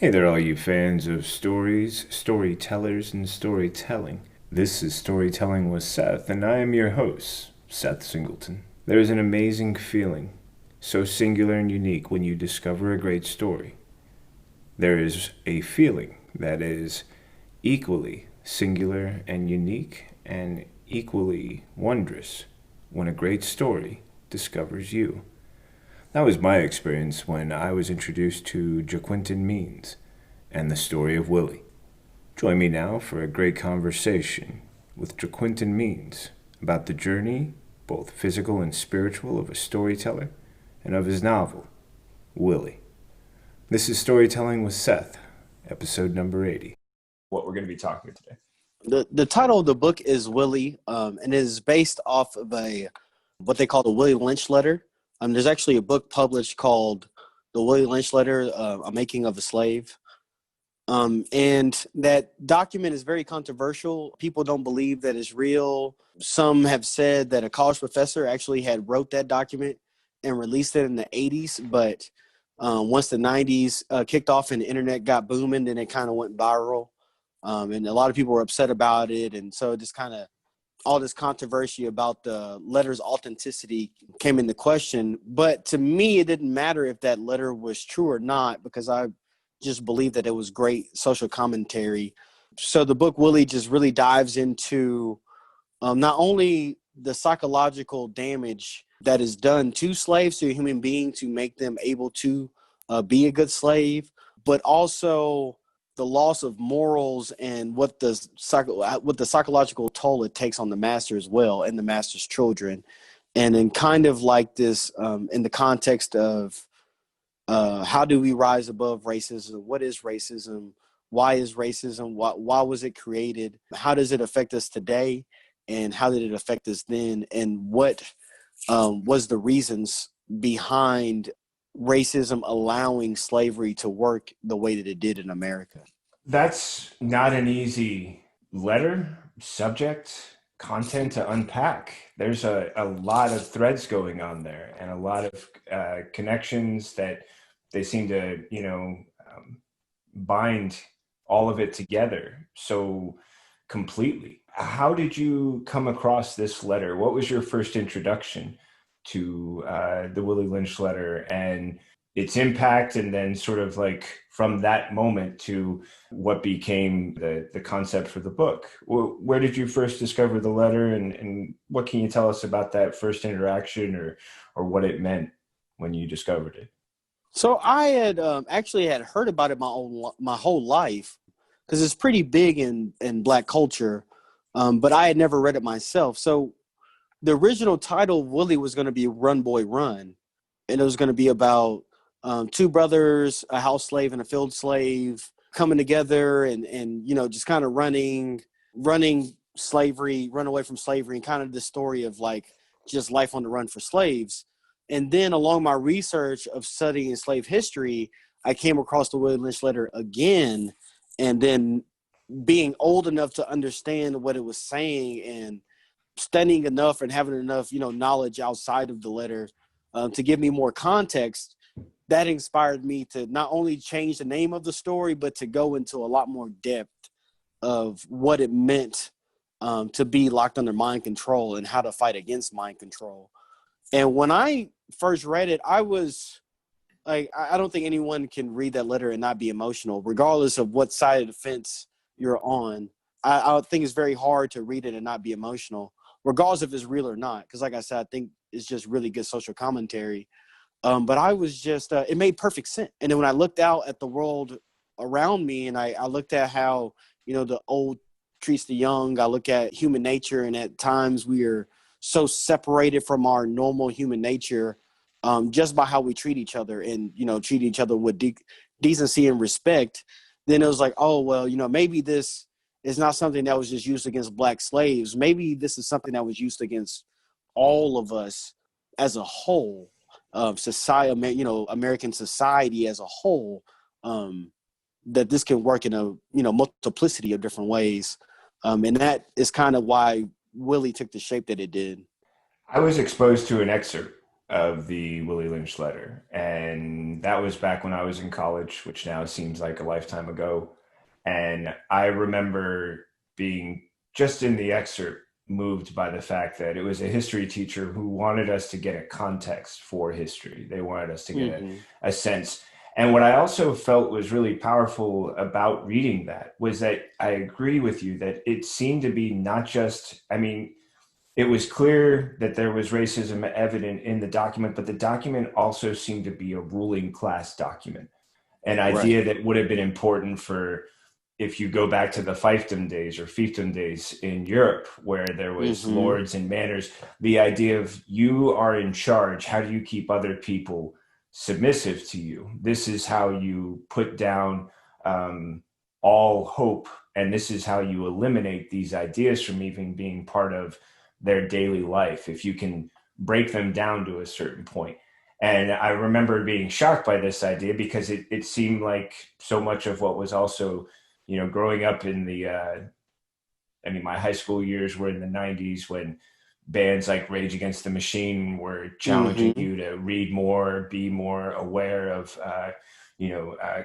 Hey there, all you fans of stories, storytellers, and storytelling. This is Storytelling with Seth, and I am your host, Seth Singleton. There is an amazing feeling, so singular and unique when you discover a great story. There is a feeling that is equally singular and unique and equally wondrous when a great story discovers you. That was my experience when I was introduced to Quintin means and the story of Willie. Join me now for a great conversation with Quintin means about the journey, both physical and spiritual, of a storyteller and of his novel, Willie. This is Storytelling with Seth, episode number 80. What we're going to be talking about today. The title of the book is Willie, and it is based off of what they call the Willie Lynch letter. There's actually a book published called The Willie Lynch Letter, A Making of a Slave. And that document is very controversial. People don't believe that it's real. Some have said that a college professor actually had wrote that document and released it in the 80s. But once the 90s kicked off and the internet got booming, then it kind of went viral. And a lot of people were upset about it. And so just kind of all this controversy about the letter's authenticity came into question. But to me, it didn't matter if that letter was true or not, because I just believe that it was great social commentary. So the book Willie just really dives into not only the psychological damage that is done to slaves, to a human being, to make them able to be a good slave, but also the loss of morals and what the psychological toll it takes on the master as well, and the master's children. And in kind of like this, in the context of how do we rise above racism? What is racism? Why is racism? Why was it created? How does it affect us today? And how did it affect us then? And what was the reasons behind racism allowing slavery to work the way that it did in America? That's not an easy letter, subject, content to unpack. There's a lot of threads going on there and a lot of connections that they seem to, bind all of it together so completely. How did you come across this letter? What was your first introduction to the Willie Lynch letter and its impact, and then sort of like from that moment to what became the concept for the book? Where did you first discover the letter, and what can you tell us about that first interaction, or what it meant when you discovered it? So I had actually had heard about it my whole life, because it's pretty big in Black culture, but I had never read it myself. So the original title of Willie was going to be Run Boy Run, and it was going to be about two brothers, a house slave and a field slave, coming together and just kind of running slavery, run away from slavery, and kind of the story of like just life on the run for slaves. And then along my research of studying slave history, I came across the Willie Lynch letter again, and then being old enough to understand what it was saying and studying enough and having enough, knowledge outside of the letter to give me more context, that inspired me to not only change the name of the story, but to go into a lot more depth of what it meant to be locked under mind control and how to fight against mind control. And when I first read it, I was like, I don't think anyone can read that letter and not be emotional, regardless of what side of the fence you're on. I think it's very hard to read it and not be emotional, regardless if it's real or not. Because like I said, I think it's just really good social commentary. But I was just, it made perfect sense. And then when I looked out at the world around me, and I looked at how, the old treats the young, I look at human nature, and at times we are so separated from our normal human nature just by how we treat each other and, treat each other with decency and respect. Then it was like, oh, well, maybe this is not something that was just used against Black slaves. Maybe this is something that was used against all of us as a whole. Society, American society as a whole, that this can work in a, multiplicity of different ways. And that is kind of why Willie took the shape that it did. I was exposed to an excerpt of the Willie Lynch letter. And that was back when I was in college, which now seems like a lifetime ago. And I remember being just in the excerpt moved by the fact that it was a history teacher who wanted us to get a context for history. They wanted us to get Hmm. a sense. And what I also felt was really powerful about reading that was that I agree with you that it seemed to be not just, I mean, it was clear that there was racism evident in the document, but the document also seemed to be a ruling class document, an Right. idea that would have been important for if you go back to the fiefdom days or fiefdom days in Europe, where there was Hmm. lords and manors, the idea of you are in charge. How do you keep other people submissive to you? This is how you put down um, all hope, and this is how you eliminate these ideas from even being part of their daily life. If you can break them down to a certain point. And I remember being shocked by this idea because it seemed like so much of what was also growing up in the, I mean, my high school years were in the 90s when bands like Rage Against the Machine were challenging Hmm. you to read more, be more aware of,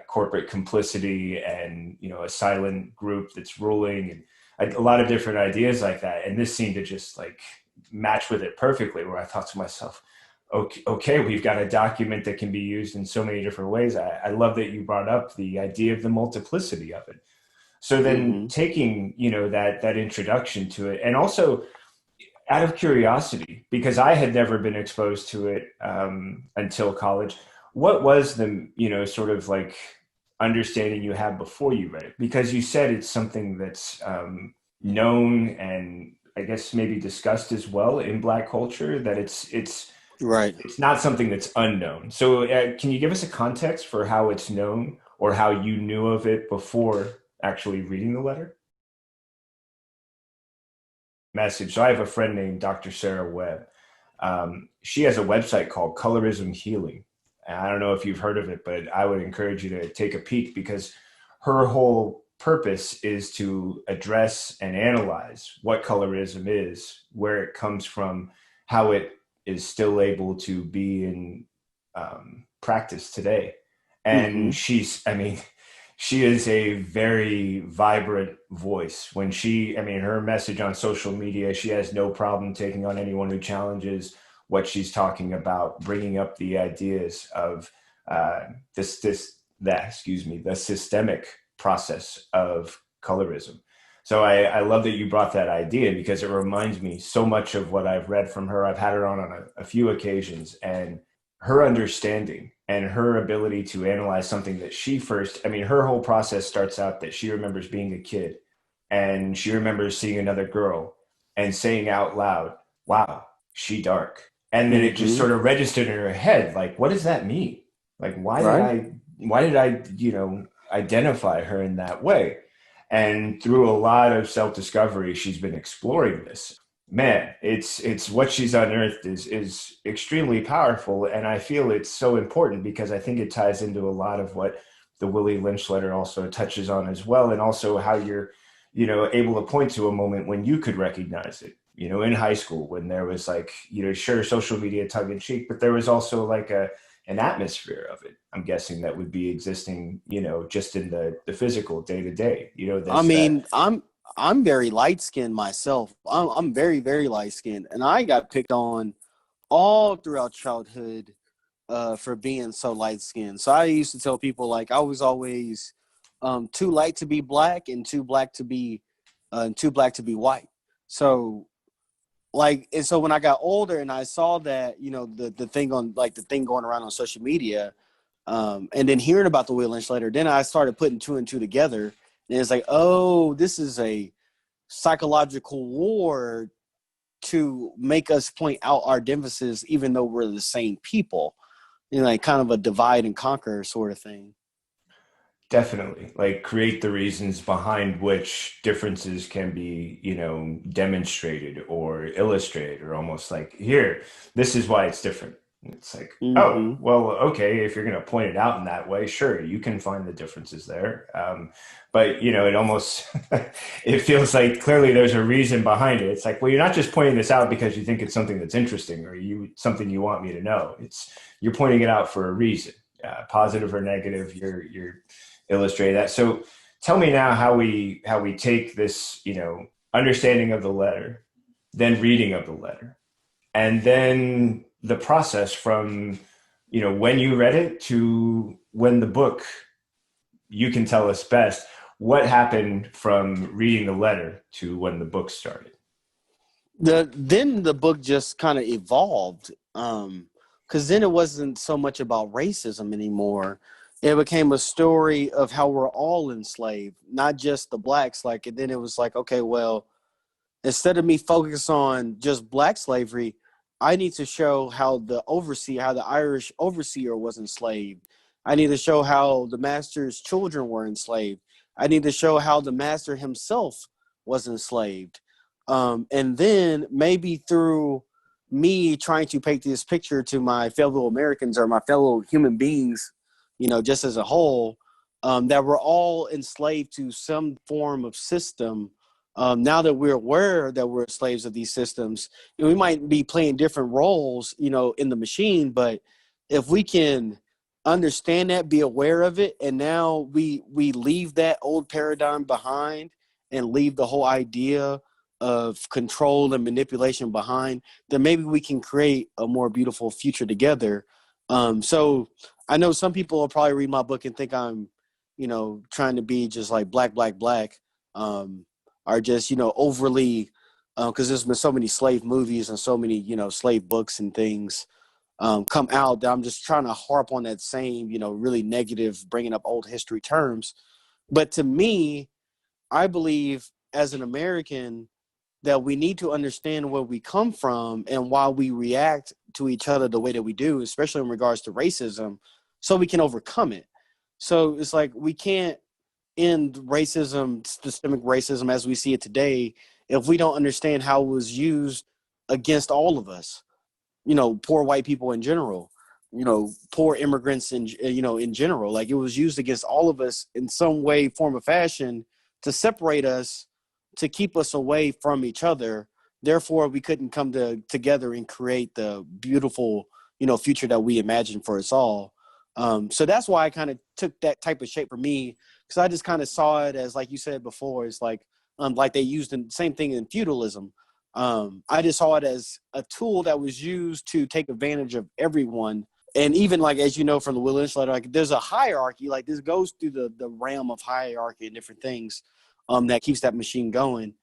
corporate complicity and, a silent group that's ruling and a lot of different ideas like that. And this seemed to just like match with it perfectly, where I thought to myself, okay, we've got a document that can be used in so many different ways. I love that you brought up the idea of the multiplicity of it. So then Hmm. taking, that introduction to it, and also out of curiosity, because I had never been exposed to it until college, what was the, sort of like understanding you had before you read it? Because you said it's something that's known and I guess maybe discussed as well in Black culture, that Right. it's not something that's unknown. So can you give us a context for how it's known or how you knew of it before actually reading the letter? Message. So I have a friend named Dr. Sarah Webb. She has a website called Colorism Healing. And I don't know if you've heard of it, but I would encourage you to take a peek because her whole purpose is to address and analyze what colorism is, where it comes from, how it is still able to be in practice today. And Hmm. I mean, she is a very vibrant voice. I mean, her message on social media, she has no problem taking on anyone who challenges what she's talking about, bringing up the ideas of uh, the systemic process of colorism. So I love that you brought that idea because it reminds me so much of what I've read from her. I've had her on a few occasions, and her understanding and her ability to analyze something that I mean, her whole process starts out that she remembers being a kid and she remembers seeing another girl and saying out loud, wow, she dark. And then it just Hmm. sort of registered in her head, like, what does that mean? Like, Right. why did I, identify her in that way? And through a lot of self discovery, she's been exploring this. Man, it's what she's unearthed is extremely powerful, and I feel it's so important because I think it ties into a lot of what the Willie Lynch letter also touches on as well, and also how you're, able to point to a moment when you could recognize it. In high school when there was like, sure, social media tongue in cheek, but there was also like an atmosphere of it. I'm guessing that would be existing, just in the physical day to day. I This that mean, I'm very light skinned myself. I'm very very light skinned, and I got picked on all throughout childhood for being so light skinned. So I used to tell people like I was always too light to be black and too black to be white. So and so when I got older and I saw that the thing on like the thing going around on social media, and then hearing about the Will Lynch later, then I started putting two and two together, and it's like, oh, this is a psychological war to make us point out our differences, even though we're the same people. Like kind of a divide and conquer sort of thing. Definitely, like create the reasons behind which differences can be, demonstrated or illustrated, or almost like, here, this is why it's different. It's like, oh, Mm-hmm. well, okay, if you're going to point it out in that way, sure, you can find the differences there. But, it almost, it feels like clearly there's a reason behind it. It's like, well, you're not just pointing this out because you think it's something that's interesting or something you want me to know. You're pointing it out for a reason, positive or negative. You're illustrating that. So tell me now how we take this, understanding of the letter, then reading of the letter, and then the process from when you read it to when the book, you can tell us best what happened from reading the letter to when the book started. Then the book just kind of evolved, because then it wasn't so much about racism anymore. It became a story of how we're all enslaved, not just the blacks. Like, and then it was like, okay, well, instead of me focus on just black slavery, I need to show how how the Irish overseer was enslaved. I need to show how the master's children were enslaved. I need to show how the master himself was enslaved. And then maybe through me trying to paint this picture to my fellow Americans or my fellow human beings, just as a whole, that we're all enslaved to some form of system. Now that we're aware that we're slaves of these systems, we might be playing different roles, in the machine. But if we can understand that, be aware of it, and now we leave that old paradigm behind and leave the whole idea of control and manipulation behind, then maybe we can create a more beautiful future together. So I know some people will probably read my book and think I'm, trying to be just like black, black, black. Are just overly, because there's been so many slave movies and so many slave books and things come out that I'm just trying to harp on that same really negative, bringing up old history terms. But to me, I believe as an American that we need to understand where we come from and why we react to each other the way that we do, especially in regards to racism, so we can overcome it. So it's like we can't end racism, systemic racism as we see it today, if we don't understand how it was used against all of us, poor white people in general, poor immigrants in general. Like, it was used against all of us in some way, form, or fashion to separate us, to keep us away from each other. Therefore, we couldn't come together and create the beautiful, future that we imagined for us all. So that's why I kind of took that type of shape for me, because I just kind of saw it as, like you said before, it's like they used the same thing in feudalism. I just saw it as a tool that was used to take advantage of everyone. And even, like, as you know from the Will Lynch letter, like, there's a hierarchy. Like, this goes through the realm of hierarchy and different things that keeps that machine going.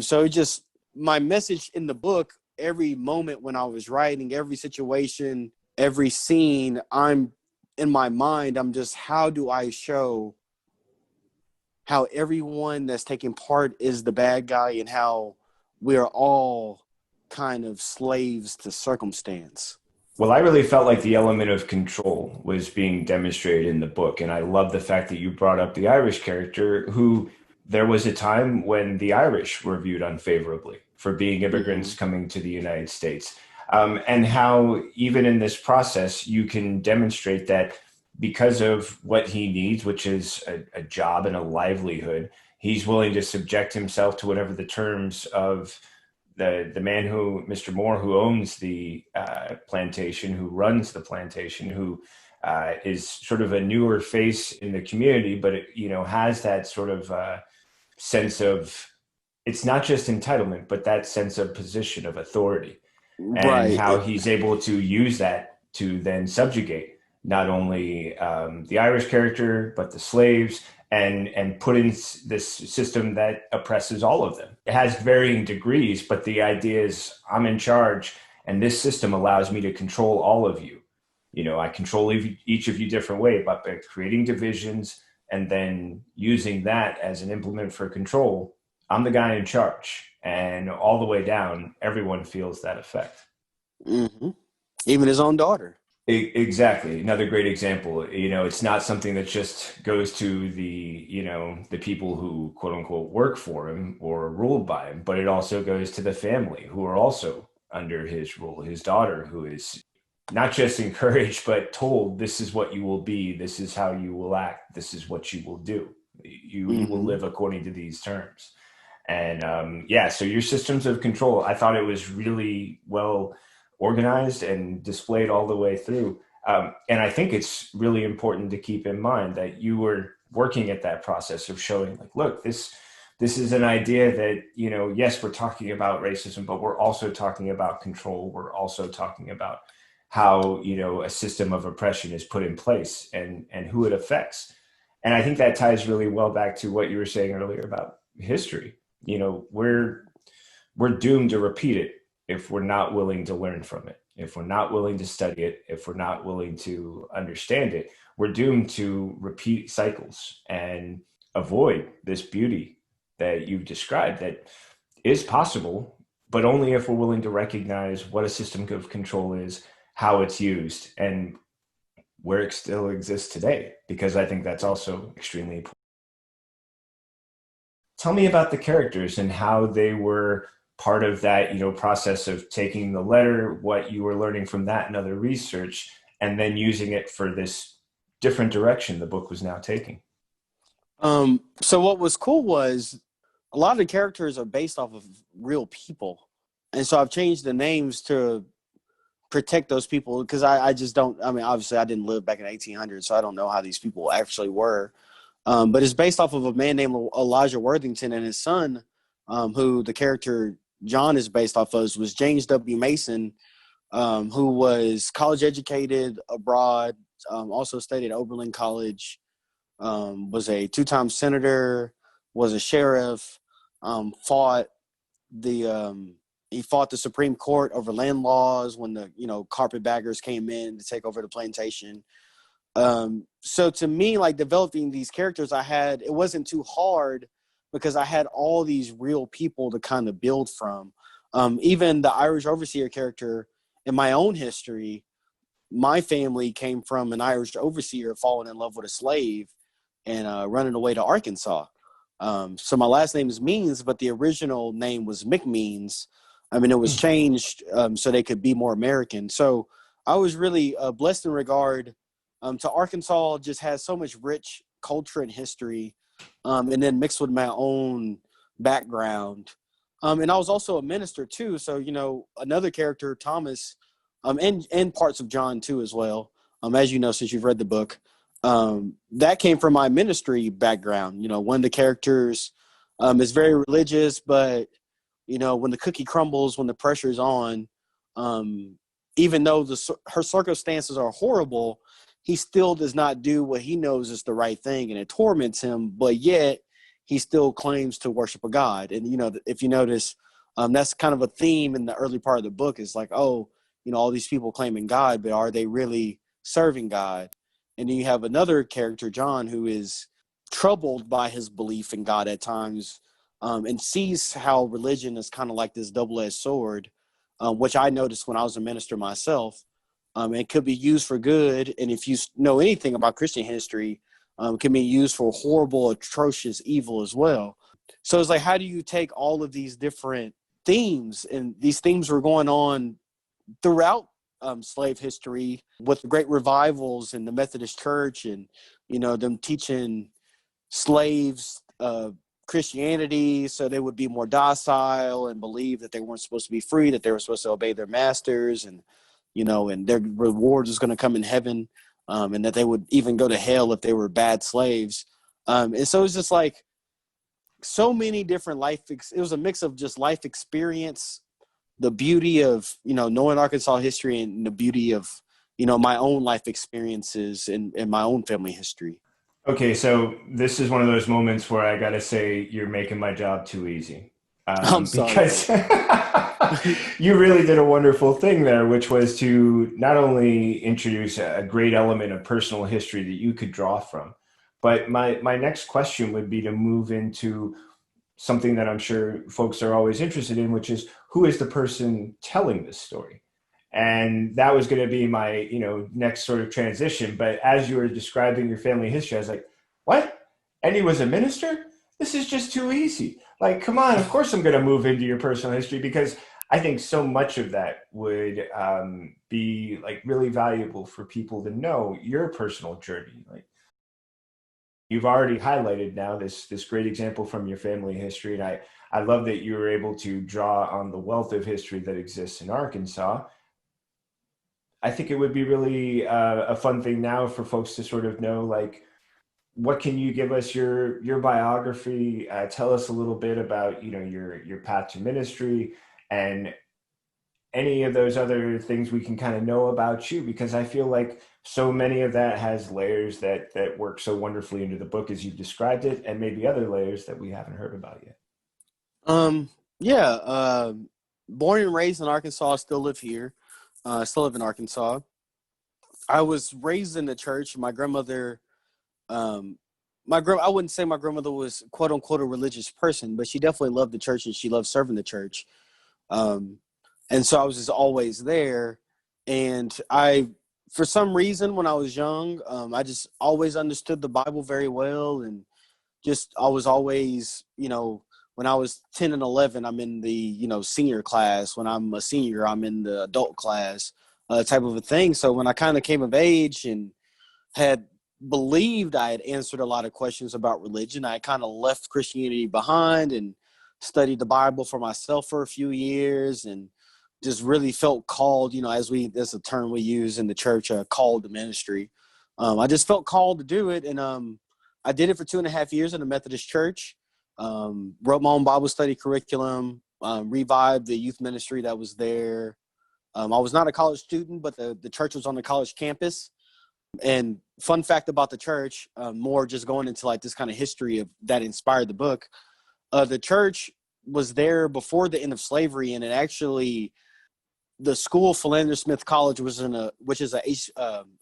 So it just, my message in the book, every moment when I was writing, every situation, every scene, I'm in my mind, I'm just, how do I show how everyone that's taking part is the bad guy, and how we're all kind of slaves to circumstance. Well, I really felt like the element of control was being demonstrated in the book. And I love the fact that you brought up the Irish character, who there was a time when the Irish were viewed unfavorably for being Mm-hmm. immigrants coming to the United States. And how, even in this process, you can demonstrate that because of what he needs, which is a job and a livelihood, he's willing to subject himself to whatever the terms of the man who, Mr. Moore, who owns the plantation, who runs the plantation, who is sort of a newer face in the community, but it, has that sort of sense of, it's not just entitlement, but that sense of position of authority, and Right. how he's able to use that to then subjugate not only the Irish character but the slaves, and put in this system that oppresses all of them. It has varying degrees, but the idea is I'm in charge, and this system allows me to control all of you. I control each of you different way, but by creating divisions and then using that as an implement for control, I'm the guy in charge. And all the way down, everyone feels that effect. Mm-hmm. Even his own daughter. Exactly. Another great example. It's not something that just goes to the people who quote unquote work for him or ruled by him, but it also goes to the family who are also under his rule. His daughter, who is not just encouraged, but told, this is what you will be, this is how you will act, this is what you will do. You will Hmm. live according to these terms. And yeah, so your systems of control, I thought it was really well organized and displayed all the way through. And I think it's really important to keep in mind that you were working at that process of showing, like, look, this is an idea that, you know, yes, we're talking about racism, but we're also talking about control. We're also talking about how, you know, a system of oppression is put in place and who it affects. And I think that ties really well back to what you were saying earlier about history. You know, we're doomed to repeat it if we're not willing to learn from it, if we're not willing to study it, if we're not willing to understand it. We're doomed to repeat cycles and avoid this beauty that you've described that is possible, but only if we're willing to recognize what a system of control is, how it's used, and where it still exists today, because I think that's also extremely important. Tell me about the characters and how they were part of that, you know, process of taking the letter, what you were learning from that and other research, and then using it for this different direction the book was now taking. So what was cool was a lot of the characters are based off of real people, and so I've changed the names to protect those people because I just don't. I mean, obviously, I didn't live back in 1800, so I don't know how these people actually were. But it's based off of a man named Elijah Worthington and his son, who the character John is based off of was James W. Mason, who was college educated abroad, also studied at Oberlin College, was a two-time senator, was a sheriff, fought the he fought the Supreme Court over land laws when the carpetbaggers came in to take over the plantation. So to me, like developing these characters, it wasn't too hard because I had all these real people to kind of build from. Even the Irish overseer character in my own history, my family came from an Irish overseer falling in love with a slave and running away to Arkansas. So my last name is Means, but the original name was McMeans. I mean, it was changed so they could be more American. So I was really blessed in regard to Arkansas. Just has so much rich culture and history, and then mixed with my own background. And I was also a minister too. So another character, Thomas, and parts of John too as well. As you know, since you've read the book, that came from my ministry background. One of the characters is very religious, but when the cookie crumbles, when the pressure's on, even though her circumstances are horrible, he still does not do what he knows is the right thing, and it torments him. But yet, he still claims to worship a God. And if you notice, that's kind of a theme in the early part of the book. Is like, oh, all these people claiming God, but are they really serving God? And then you have another character, John, who is troubled by his belief in God at times, and sees how religion is kind of like this double-edged sword, which I noticed when I was a minister myself. It could be used for good, and if you know anything about Christian history, it can be used for horrible, atrocious evil as well. So it's like, how do you take all of these different themes, and these themes were going on throughout slave history with the great revivals in the Methodist Church, and them teaching slaves Christianity so they would be more docile and believe that they weren't supposed to be free, that they were supposed to obey their masters, and and their reward was going to come in heaven, and that they would even go to hell if they were bad slaves. And so it's just like so many different it was a mix of just life experience, the beauty of knowing Arkansas history, and the beauty of my own life experiences and my own family history. Okay, so this is one of those moments where I gotta say you're making my job too easy, I'm sorry for because that. you really did a wonderful thing there, which was to not only introduce a great element of personal history that you could draw from, but my next question would be to move into something that I'm sure folks are always interested in, which is who is the person telling this story? And that was going to be my, next sort of transition. But as you were describing your family history, I was like, what? And he was a minister? This is just too easy. Like, come on, of course I'm going to move into your personal history because I think so much of that would be like really valuable for people to know your personal journey. Like you've already highlighted now this great example from your family history, and I love that you were able to draw on the wealth of history that exists in Arkansas. I think it would be really a fun thing now for folks to sort of know, like, what can you give us your biography? Tell us a little bit about your path to ministry and any of those other things we can kind of know about you, because I feel like so many of that has layers that work so wonderfully into the book as you've described it, and maybe other layers that we haven't heard about yet. Um, yeah, born and raised in Arkansas, still live here. Still live in Arkansas. I was raised in the church. My grandmother, um, I wouldn't say my grandmother was quote unquote a religious person, but she definitely loved the church and she loved serving the church. Um, and so I was just always there. And for some reason, when I was young, I just always understood the Bible very well. And just, I was always, when I was 10 and 11, I'm in the, senior class. When I'm a senior, I'm in the adult class, type of a thing. So when I kind of came of age and had believed I had answered a lot of questions about religion, I kind of left Christianity behind and studied the Bible for myself for a few years and just really felt called, that's a term we use in the church, called to ministry. I just felt called to do it. And I did it for 2.5 years in a Methodist church, wrote my own Bible study curriculum, revived the youth ministry that was there. I was not a college student, but the church was on the college campus. And fun fact about the church, more just going into like this kind of history of that inspired the book. The church was there before the end of slavery, and it actually, the school Philander Smith College which is a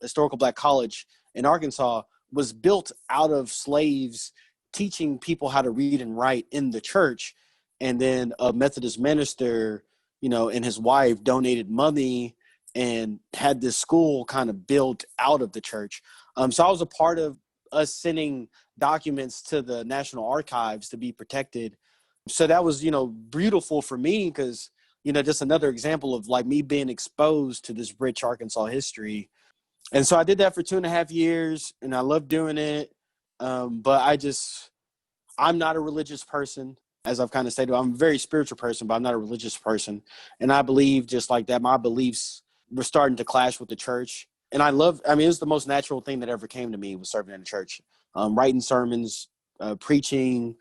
historical black college in Arkansas, was built out of slaves teaching people how to read and write in the church. And then a Methodist minister, and his wife donated money and had this school kind of built out of the church. So I was a part of us sending documents to the National Archives to be protected. So that was, beautiful for me because, just another example of like me being exposed to this rich Arkansas history. And so I did that for 2.5 years and I loved doing it. But I'm not a religious person. As I've kind of stated, I'm a very spiritual person, but I'm not a religious person. And I believe just like that, my beliefs were starting to clash with the church. And it was the most natural thing that ever came to me was serving in the church, writing sermons, preaching,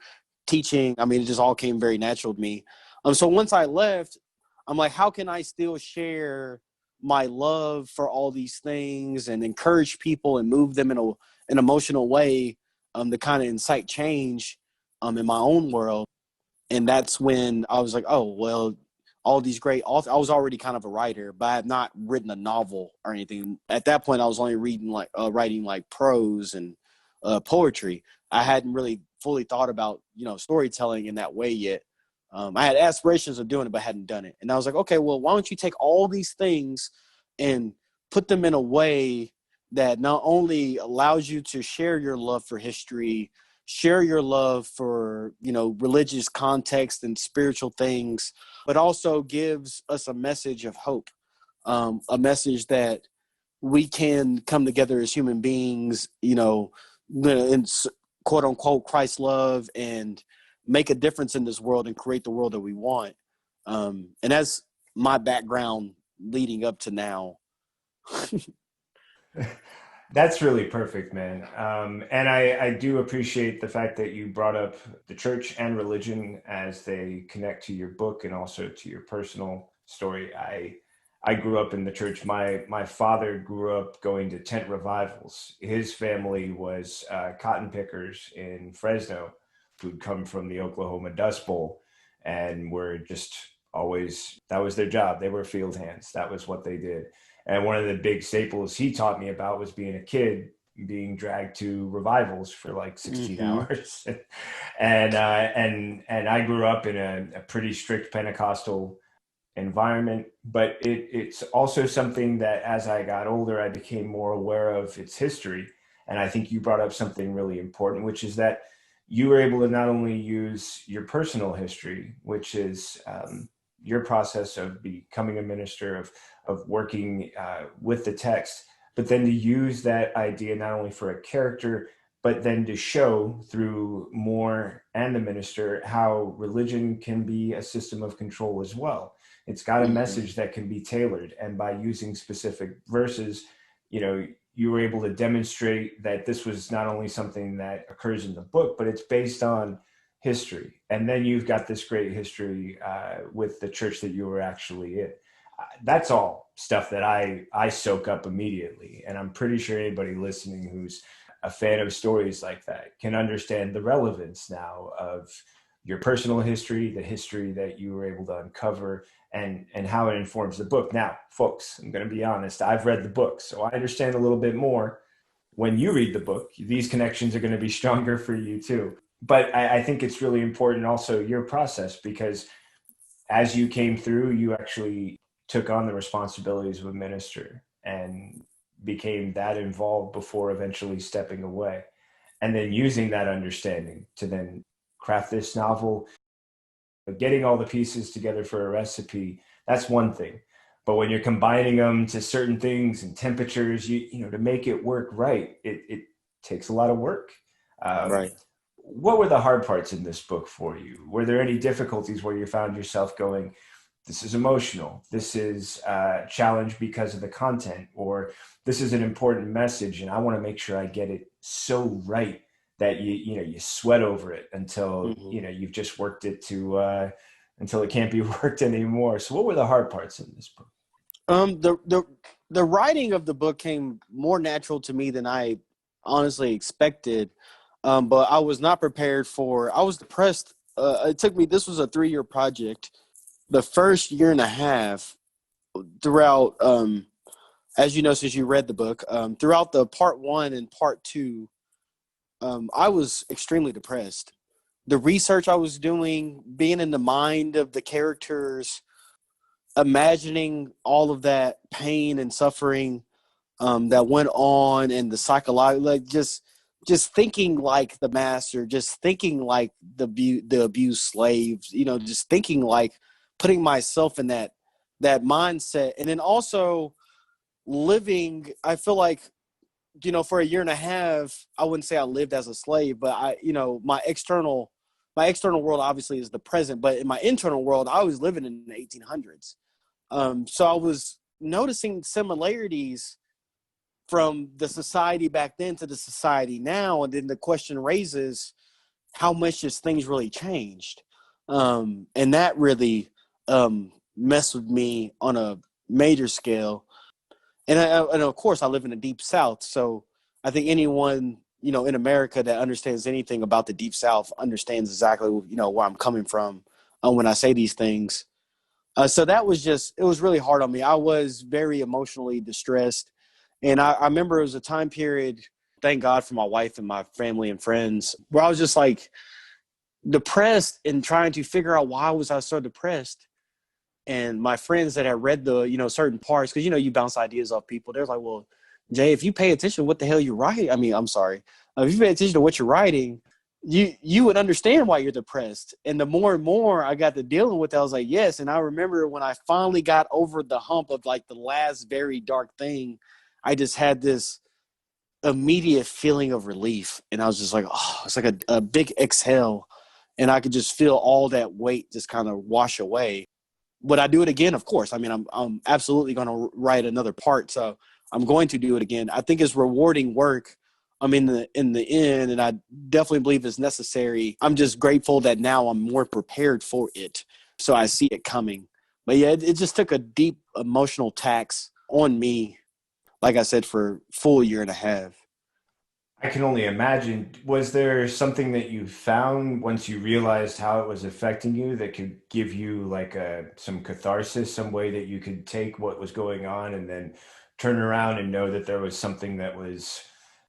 teaching. It just all came very natural to me. So once I left, I'm like, how can I still share my love for all these things and encourage people and move them in an emotional way, to kind of incite change, in my own world. And that's when I was like, oh, well, all these great authors. I was already kind of a writer, but I had not written a novel or anything. At that point, I was only writing like prose and poetry. I hadn't really fully thought about, storytelling in that way yet. I had aspirations of doing it, but hadn't done it. And I was like, okay, well, why don't you take all these things and put them in a way that not only allows you to share your love for history, share your love for, religious context and spiritual things, but also gives us a message of hope, a message that we can come together as human beings, in quote unquote Christ love and make a difference in this world and create the world that we want. And that's my background leading up to now. That's really perfect, man. And I do appreciate the fact that you brought up the church and religion as they connect to your book and also to your personal story. I grew up in the church. My father grew up going to tent revivals. His family was cotton pickers in Fresno who'd come from the Oklahoma Dust Bowl and were just always, that was their job. They were field hands. That was what they did. And one of the big staples he taught me about was being a kid being dragged to revivals for like 16 Mm-hmm. hours. And I grew up in a pretty strict Pentecostal environment, but it's also something that as I got older, I became more aware of its history. And I think you brought up something really important, which is that you were able to not only use your personal history, which is your process of becoming a minister, of working with the text, but then to use that idea not only for a character, but then to show through Moore and the minister how religion can be a system of control as well. It's got a Mm-hmm. message that can be tailored, and by using specific verses, you were able to demonstrate that this was not only something that occurs in the book, but it's based on history. And then you've got this great history with the church that you were actually in. That's all stuff that I soak up immediately. And I'm pretty sure anybody listening who's a fan of stories like that can understand the relevance now of your personal history, the history that you were able to uncover, and how it informs the book. Now, folks, I'm going to be honest, I've read the book, so I understand a little bit more. When you read the book, these connections are going to be stronger for you too. But I think it's really important also your process, because as you came through, you actually took on the responsibilities of a minister and became that involved before eventually stepping away. And then using that understanding to then craft this novel, getting all the pieces together for a recipe, that's one thing. But when you're combining them to certain things and temperatures, to make it work right, it takes a lot of work. Um, Right. what were the hard parts in this book for you? Were there any difficulties where you found yourself going, this is emotional, this is a challenge because of the content, or this is an important message and I want to make sure I get it so right that you sweat over it until Mm-hmm. you've just worked it to until it can't be worked anymore? So what were the hard parts in this book? The writing of the book came more natural to me than I honestly expected. But I was not prepared for. I was depressed. It took me. This was a 3-year project. The first year and a half, throughout, as you know, since you read the book, throughout the part 1 and part 2, I was extremely depressed. The research I was doing, being in the mind of the characters, imagining all of that pain and suffering that went on, and the psychological, like just thinking like the master, just thinking like the abused slaves, just thinking like putting myself in that mindset, and then also living. I feel like for a year and a half, I wouldn't say I lived as a slave, but my external world obviously is the present, but in my internal world, I was living in the 1800s. So I was noticing similarities from the society back then to the society now. And then the question raises, how much has things really changed? And that really messed with me on a major scale. And of course, I live in the deep South. So I think anyone, in America that understands anything about the deep South understands exactly, where I'm coming from when I say these things. So that was it was really hard on me. I was very emotionally distressed. And I remember it was a time period, thank God for my wife and my family and friends, where I was just like depressed and trying to figure out why was I so depressed. And my friends that had read the, certain parts, because, you bounce ideas off people. They're like, well, Jay, if you pay attention to what the hell you write, I mean, I'm sorry. If you pay attention to what you're writing, you would understand why you're depressed. And the more and more I got to dealing with it, I was like, yes. And I remember when I finally got over the hump of like the last very dark thing, I just had this immediate feeling of relief. And I was just like, oh, it's like a big exhale. And I could just feel all that weight just kind of wash away. Would I do it again? Of course. I mean, I'm absolutely going to write another part. So I'm going to do it again. I think it's rewarding work. I'm in the end, and I definitely believe it's necessary. I'm just grateful that now I'm more prepared for it. So I see it coming. But yeah, it just took a deep emotional tax on me, like I said, for a full year and a half. I can only imagine. Was there something that you found once you realized how it was affecting you that could give you like some catharsis, some way that you could take what was going on and then turn around and know that there was something that was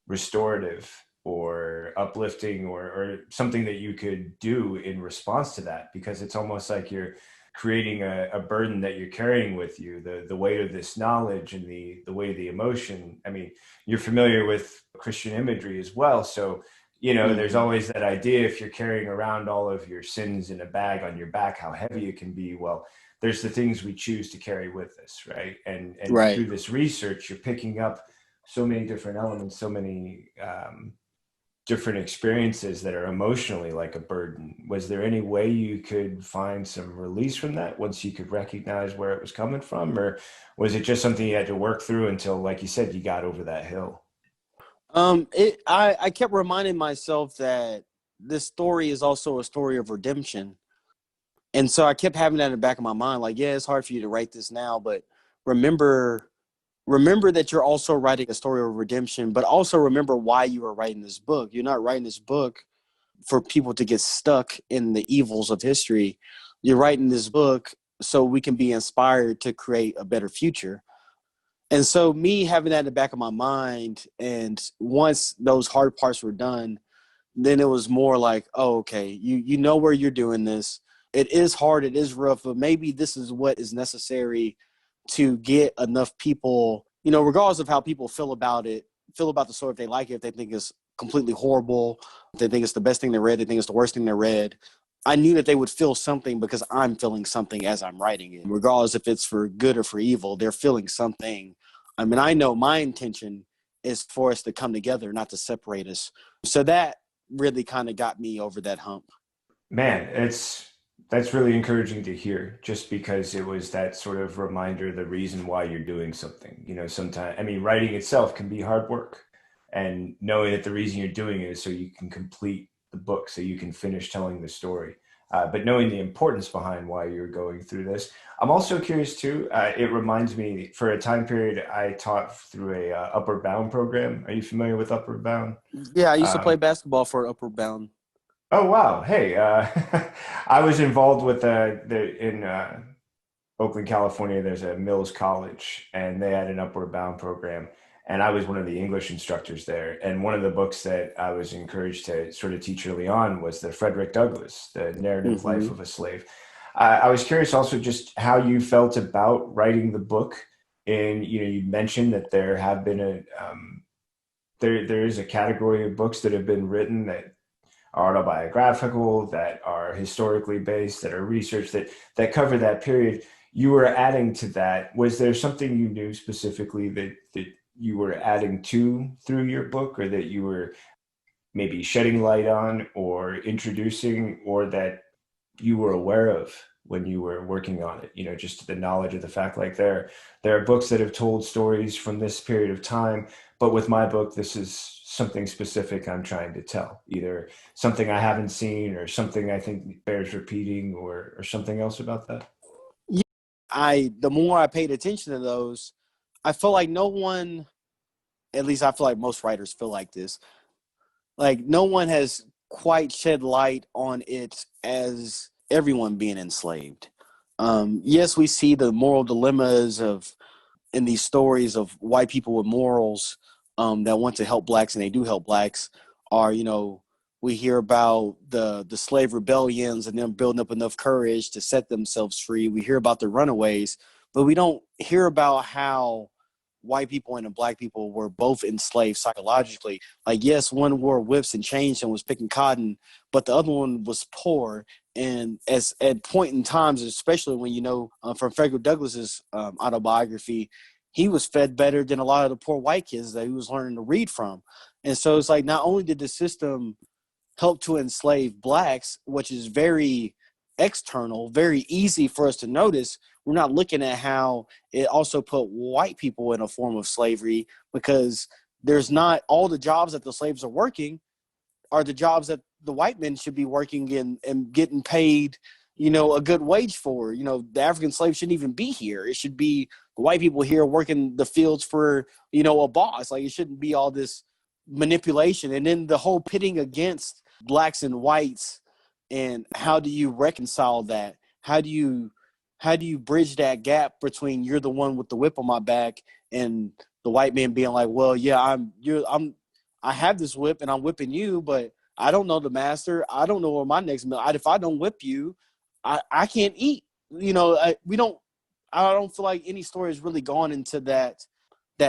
restorative or uplifting, or something that you could do in response to that? Because it's almost like you're creating a burden that you're carrying with you, the weight of this knowledge and the weight of the emotion. I mean, you're familiar with Christian imagery as well. So, there's Mm-hmm. always that idea, if you're carrying around all of your sins in a bag on your back, how heavy it can be. Well, there's the things we choose to carry with us, right? And Right. through this research, you're picking up so many different elements, so many different experiences that are emotionally like a burden. Was there any way you could find some release from that once you could recognize where it was coming from? Or was it just something you had to work through until, like you said, you got over that hill? I kept reminding myself that this story is also a story of redemption. And so I kept having that in the back of my mind, like, yeah, it's hard for you to write this now, but remember that you're also writing a story of redemption, but also remember why you are writing this book. You're not writing this book for people to get stuck in the evils of history. You're writing this book so we can be inspired to create a better future. And so me having that in the back of my mind, and once those hard parts were done, then it was more like, oh, okay, you know where you're doing this. It is hard, it is rough, but maybe this is what is necessary to get enough people, regardless of how people feel about it, feel about the story, if they like it, if they think it's completely horrible, if they think it's the best thing they read, they think it's the worst thing they read. I knew that they would feel something because I'm feeling something as I'm writing it. Regardless if it's for good or for evil, they're feeling something. I mean, I know my intention is for us to come together, not to separate us. So that really kind of got me over that hump. Man, that's really encouraging to hear, just because it was that sort of reminder, the reason why you're doing something. Sometimes, I mean, writing itself can be hard work, and knowing that the reason you're doing it is so you can complete the book, so you can finish telling the story. But knowing the importance behind why you're going through this, I'm also curious too. It reminds me, for a time period, I taught through a Upward Bound program. Are you familiar with Upward Bound? Yeah, I used to play Um, basketball for Upward Bound. Oh wow! Hey, I was involved with in Oakland, California. There's a Mills College, and they had an Upward Bound program, and I was one of the English instructors there. And one of the books that I was encouraged to sort of teach early on was the Frederick Douglass, The Narrative Life Mm-hmm. of a Slave. I was curious also just how you felt about writing the book. And you mentioned that there have been there is a category of books that have been written that autobiographical, that are historically based, that are research, that cover that period. You were adding to that. Was there something you knew specifically that you were adding to through your book, or that you were maybe shedding light on or introducing, or that you were aware of when you were working on it? Just the knowledge of the fact, like there are books that have told stories from this period of time, but with my book, this is something specific I'm trying to tell, either something I haven't seen or something I think bears repeating, or something else about that. Yeah, the more I paid attention to those, I felt like no one, at least I feel like most writers feel like this, like no one has quite shed light on it as everyone being enslaved. Yes, we see the moral dilemmas of in these stories of white people with morals, that want to help blacks, and they do help blacks. Are we hear about the slave rebellions and them building up enough courage to set themselves free. We hear about the runaways, but we don't hear about how white people and the black people were both enslaved psychologically. Like, yes, one wore whips and chains and was picking cotton, but the other one was poor. And as at point in times, especially when from Frederick Douglass's autobiography, he was fed better than a lot of the poor white kids that he was learning to read from. And so it's like, not only did the system help to enslave blacks, which is very external, very easy for us to notice, we're not looking at how it also put white people in a form of slavery, because there's not all the jobs that the slaves are working are the jobs that the white men should be working in and getting paid, a good wage for. The African slave shouldn't even be here. It should be the white people here working the fields for, a boss. Like, it shouldn't be all this manipulation. And then the whole pitting against blacks and whites, and how do you reconcile that? How do you bridge that gap between you're the one with the whip on my back and the white man being like, well, yeah, I have this whip and I'm whipping you, but I don't know the master. I don't know where my next meal. If I don't whip you, I can't eat. I don't feel like any story has really gone into that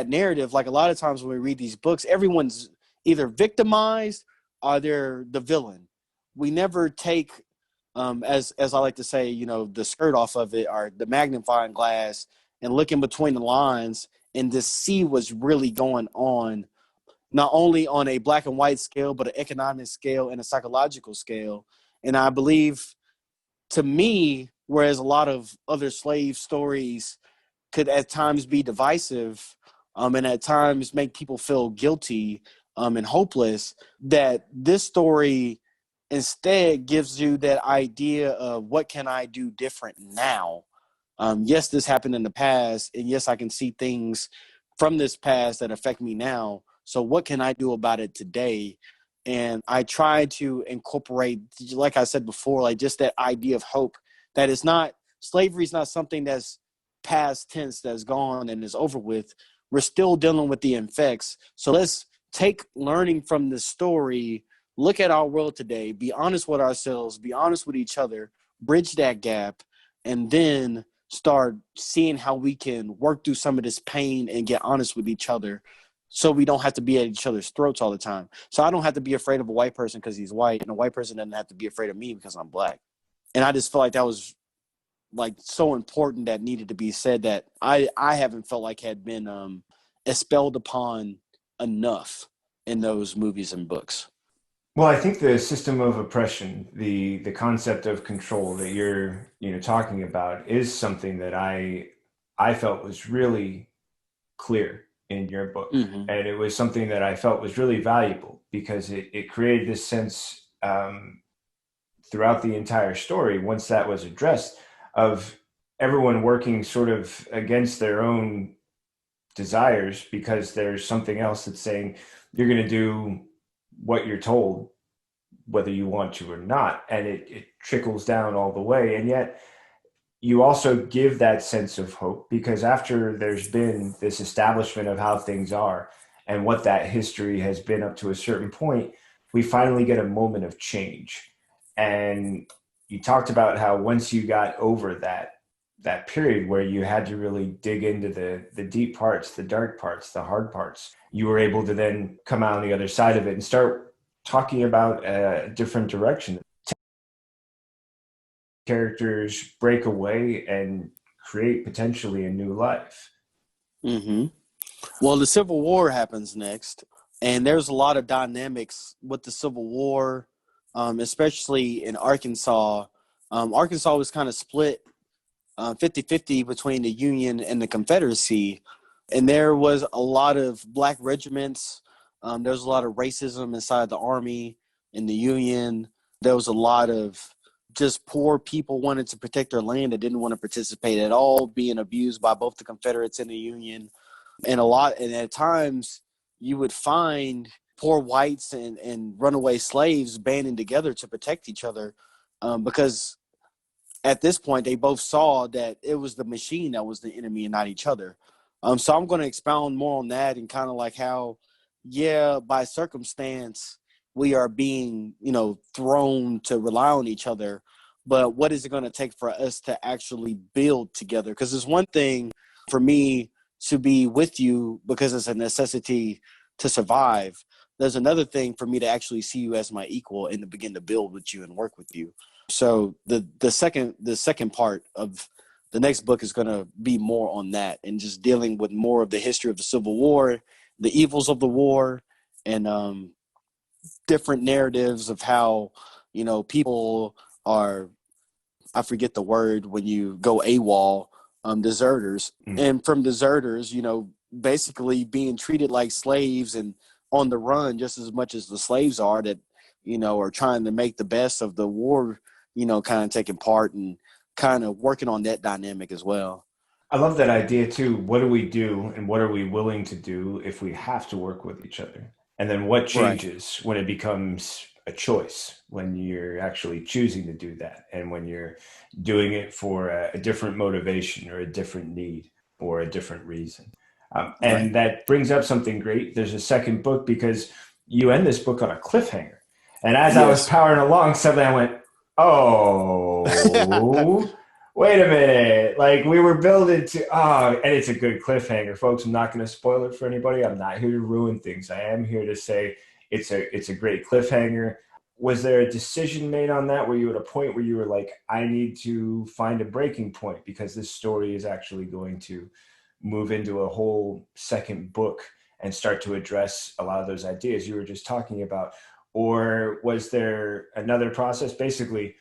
narrative. Like, a lot of times when we read these books, everyone's either victimized or they're the villain. We never take as I like to say, the skirt off of it or the magnifying glass and look in between the lines and to see what's really going on, not only on a black and white scale, but an economic scale and a psychological scale. And I believe, to me, whereas a lot of other slave stories could at times be divisive, and at times make people feel guilty, and hopeless, that this story instead gives you that idea of what can I do different now? Yes, this happened in the past, and yes, I can see things from this past that affect me now. So what can I do about it today? And I try to incorporate, like I said before, like just that idea of hope, that it's not, slavery is not something that's past tense, that's gone and is over with. We're still dealing with the effects. So let's take learning from the story, look at our world today, be honest with ourselves, be honest with each other, bridge that gap, and then start seeing how we can work through some of this pain and get honest with each other, so we don't have to be at each other's throats all the time. So I don't have to be afraid of a white person because he's white, and a white person doesn't have to be afraid of me because I'm black. And I just feel like that was like so important, that needed to be said, that I haven't felt like had been expelled upon enough in those movies and books. Well, I think the system of oppression, the concept of control that you're talking about is something that I felt was really clear in your book, Mm-hmm. and it was something that I felt was really valuable because it created this sense, throughout the entire story, once that was addressed, of everyone working sort of against their own desires because there's something else that's saying you're going to do what you're told, whether you want to or not. And it trickles down all the way. And yet you also give that sense of hope because after there's been this establishment of how things are and what that history has been up to a certain point, we finally get a moment of change. And you talked about how once you got over that period where you had to really dig into the deep parts, the dark parts, the hard parts, you were able to then come out on the other side of it and start talking about a different direction. Characters break away and create potentially a new life. Mm-hmm. Well, the Civil War happens next, and there's a lot of dynamics with the Civil War, especially in Arkansas. Arkansas was kind of split 50-50 between the Union and the Confederacy, and there was a lot of black regiments. There was a lot of racism inside the Army and the Union. There was a lot of just poor people wanted to protect their land that didn't want to participate at all, being abused by both the Confederates and the Union. And at times you would find poor whites and runaway slaves banding together to protect each other, because at this point they both saw that it was the machine that was the enemy and not each other. So I'm going to expound more on that and kind of like how, yeah, by circumstance we are being, thrown to rely on each other, but what is it going to take for us to actually build together? Because it's one thing for me to be with you because it's a necessity to survive. There's another thing for me to actually see you as my equal and to begin to build with you and work with you. So the second part of the next book is going to be more on that and just dealing with more of the history of the Civil War, the evils of the war, and different narratives of how people are, I forget the word when you go AWOL, deserters. Mm. And from deserters, basically being treated like slaves and on the run just as much as the slaves are that, are trying to make the best of the war, kind of taking part and kind of working on that dynamic as well. I love that idea too. What do we do and what are we willing to do if we have to work with each other? And then what Right. changes when it becomes a choice, when you're actually choosing to do that and when you're doing it for a different motivation or a different need or a different reason. Right. And that brings up something great. There's a second book because you end this book on a cliffhanger. And as I was Yes. powering along, suddenly I went, oh, wait a minute. Like we were building to, and it's a good cliffhanger, folks. I'm not going to spoil it for anybody. I'm not here to ruin things. I am here to say it's a great cliffhanger. Was there a decision made on that? Were you at a point where you were like, I need to find a breaking point because this story is actually going to move into a whole second book and start to address a lot of those ideas you were just talking about? Or was there another process? Basically,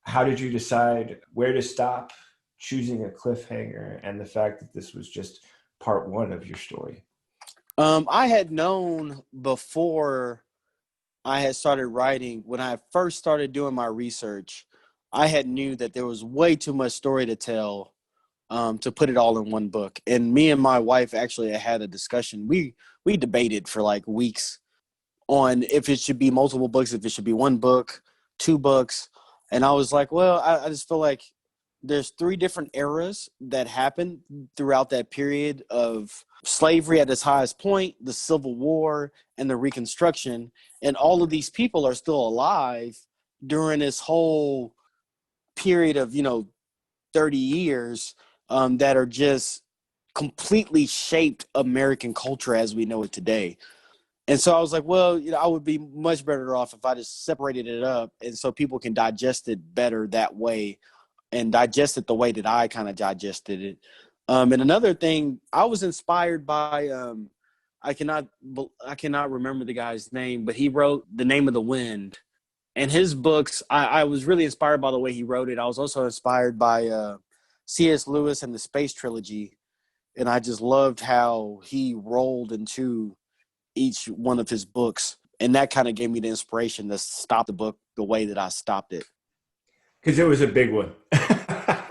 how did you decide where to stop, choosing a cliffhanger, and the fact that this was just part one of your story? I had known before I had started writing, when I first started doing my research, I had knew that there was way too much story to tell to put it all in one book. And me and my wife actually had a discussion. We debated for like weeks on if it should be multiple books, if it should be one book, two books. And I was like, well, I just feel like there's three different eras that happened throughout that period of slavery at its highest point, the Civil War, and the Reconstruction. And all of these people are still alive during this whole period of, 30 years that are just completely shaped American culture as we know it today. And so I was like, well, I would be much better off if I just separated it up and so people can digest it better that way and digest it the way that I kind of digested it. And another thing, I was inspired by I cannot remember the guy's name, but he wrote The Name of the Wind. And his books, I was really inspired by the way he wrote it. I was also inspired by C.S. Lewis and the Space Trilogy. And I just loved how he rolled into each one of his books. And that kind of gave me the inspiration to stop the book the way that I stopped it. Because it was a big one.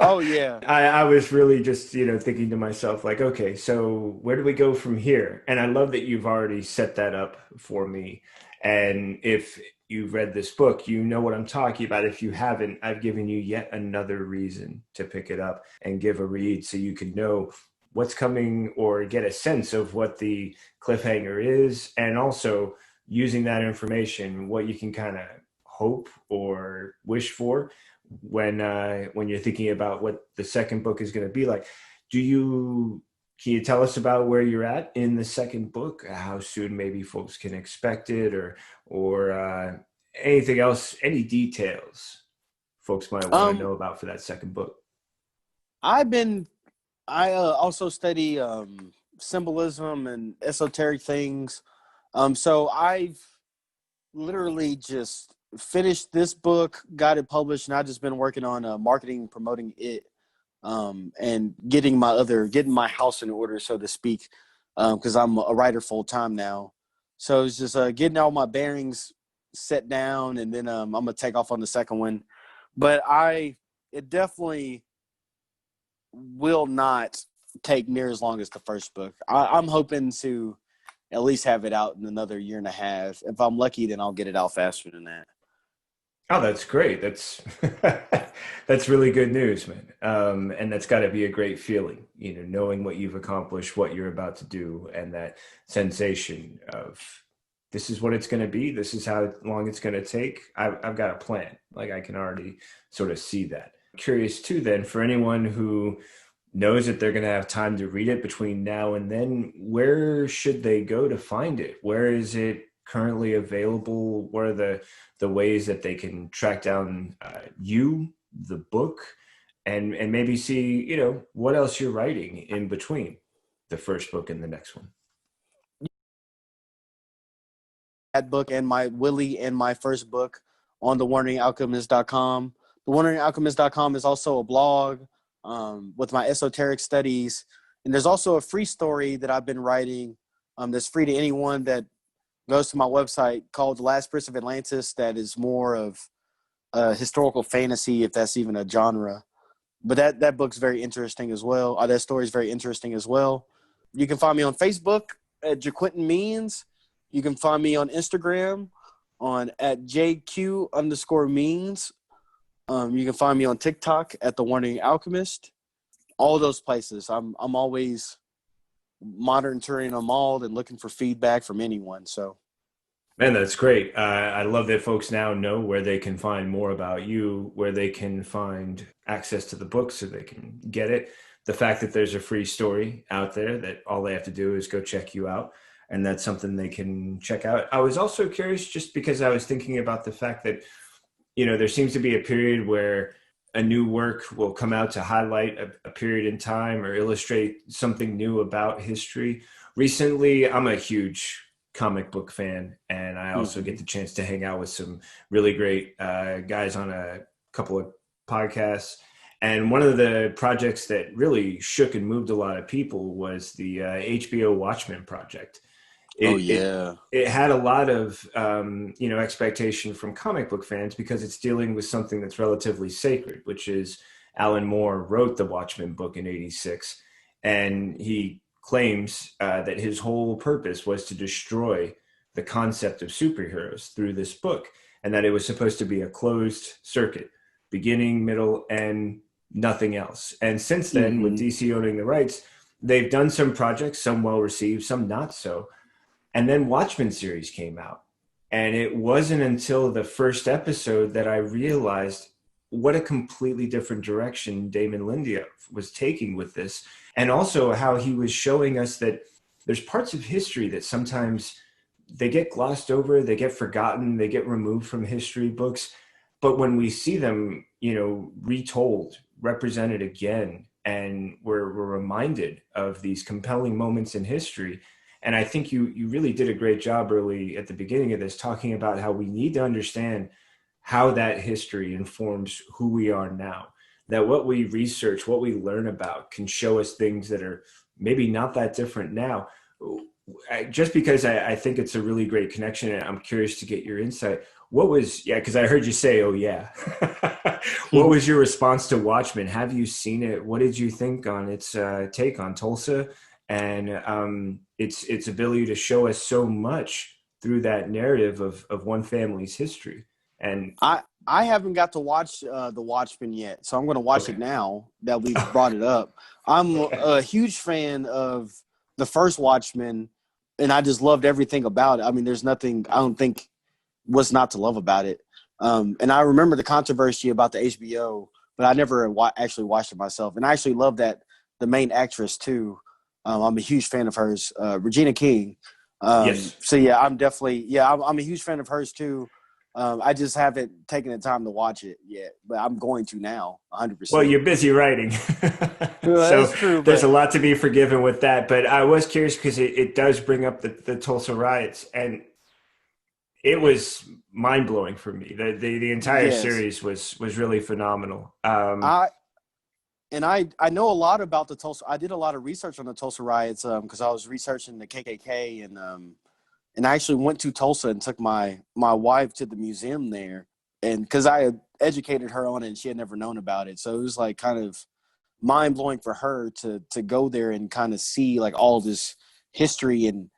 Oh, yeah. I was really just, thinking to myself, like, okay, so where do we go from here? And I love that you've already set that up for me. And if you've read this book, you know what I'm talking about. If you haven't, I've given you yet another reason to pick it up and give a read so you can know what's coming or get a sense of what the cliffhanger is. And also using that information, what you can kind of hope or wish for when you're thinking about what the second book is going to be like. Can you tell us about where you're at in the second book? How soon maybe folks can expect it, or anything else, any details folks might want to Um, know about for that second book? I've been, I also study symbolism and esoteric things. So I've literally just finished this book, got it published, and I've just been working on marketing, promoting it, and getting my house in order, so to speak, because I'm a writer full time now. So it's just getting all my bearings set down, and then I'm gonna take off on the second one. But it definitely will not take near as long as the first book. I'm hoping to at least have it out in another year and a half. If I'm lucky, then I'll get it out faster than that. Oh, that's great. That's that's really good news, man. And that's got to be a great feeling, knowing what you've accomplished, what you're about to do, and that sensation of this is what it's going to be. This is how long it's going to take. I've got a plan. Like I can already sort of see that. Curious too, then, for anyone who knows that they're going to have time to read it between now and then, where should they go to find it? Where is it currently available? What are the ways that they can track down the book, and maybe see, what else you're writing in between the first book and the next one? That book and my Willie and my first book on thewanderingalchemist.com. Thewanderingalchemist.com is also a blog with my esoteric studies. And there's also a free story that I've been writing that's free to anyone that goes to my website, called The Last Prince of Atlantis, that is more of historical fantasy, if that's even a genre. But that book's very interesting as well. That story is very interesting as well. You can find me on Facebook at Quintin Means. You can find me on Instagram at JQ_means. You can find me on TikTok at The Wandering Alchemist. All those places. I'm always monitoring them all and looking for feedback from anyone. So, Man, that's great. I love that folks now know where they can find more about you, where they can find access to the book so they can get it. The fact that there's a free story out there that all they have to do is go check you out. and that's something they can check out. I was also curious just because I was thinking about the fact that, there seems to be a period where a new work will come out to highlight a period in time or illustrate something new about history. Recently, I'm a huge comic book fan, and I also get the chance to hang out with some really great guys on a couple of podcasts. And one of the projects that really shook and moved a lot of people was the HBO Watchmen project. Oh It, it yeah. it had a lot of expectation from comic book fans because it's dealing with something that's relatively sacred, which is Alan Moore wrote the Watchmen book in '86, and he claims that his whole purpose was to destroy the concept of superheroes through this book, and that it was supposed to be a closed circuit, beginning, middle, end, nothing else. And since then, with DC owning the rights, they've done some projects, some well received, some not so. And then Watchmen series came out. And it wasn't until the first episode that I realized what a completely different direction Damon Lindelof was taking with this. And also how he was showing us that there's parts of history that sometimes they get glossed over, they get forgotten, they get removed from history books. But when we see them, retold, represented again, and we're reminded of these compelling moments in history. And I think you really did a great job early at the beginning of this, talking about how we need to understand how that history informs who we are now. That what we research, what we learn about can show us things that are maybe not that different now. Just because I think it's a really great connection, and I'm curious to get your insight. Because I heard you say, oh yeah. What was your response to Watchmen? Have you seen it? What did you think on its take on Tulsa and its ability to show us so much through that narrative of one family's history? And I haven't got to watch the Watchmen yet, so I'm going to watch it now that we've brought it up. I'm a huge fan of the first Watchmen, and I just loved everything about it. I mean, there's nothing I don't think was not to love about it. And I remember the controversy about the HBO, but I never actually watched it myself. And I actually love that the main actress too. I'm a huge fan of hers, Regina King. yes. So yeah, I'm a huge fan of hers too. I just haven't taken the time to watch it yet, but I'm going to now, 100%. Well, you're busy writing. Well, So that's true, there's a lot to be forgiven with that. But I was curious because it does bring up the Tulsa riots, and it was mind blowing for me. The entire series was really phenomenal. I know a lot about the Tulsa. I did a lot of research on the Tulsa riots because I was researching the KKK and I actually went to Tulsa and took my wife to the museum there, and because I had educated her on it and she had never known about it, so it was like kind of mind blowing for her to go there and kind of see like all this history and